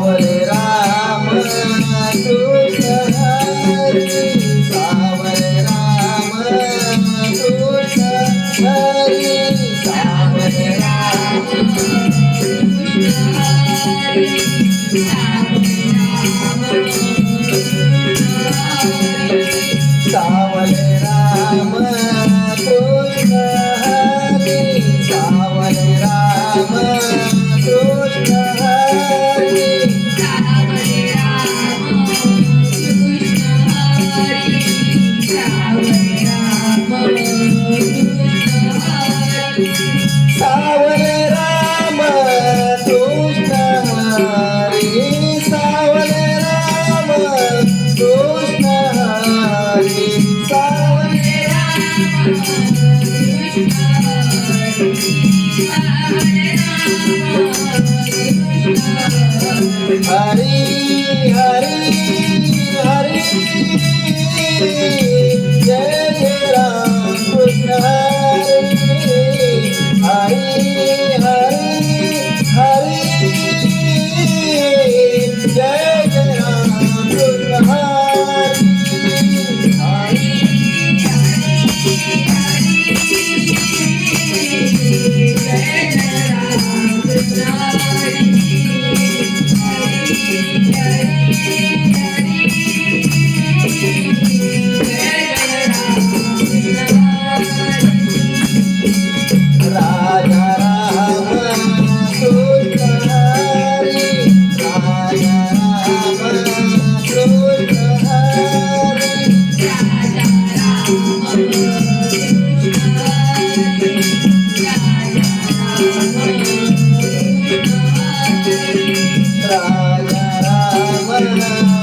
सावले Ram Krishna Hari सावले Ram Krishna Hari सावले Ram सावले Ram Krishna Hari सावले Ram Krishna Hari सावले Ram Krishna Hari सावले Ram Krishna Hari सावले Hari Hari Hari Jai Jai Ram Krishna Hari Hari Hari Hari Jai Jai Ram Krishna Hari Hari Raja Ram Krishna Hari Raja Ram Krishna Hari Raja Ram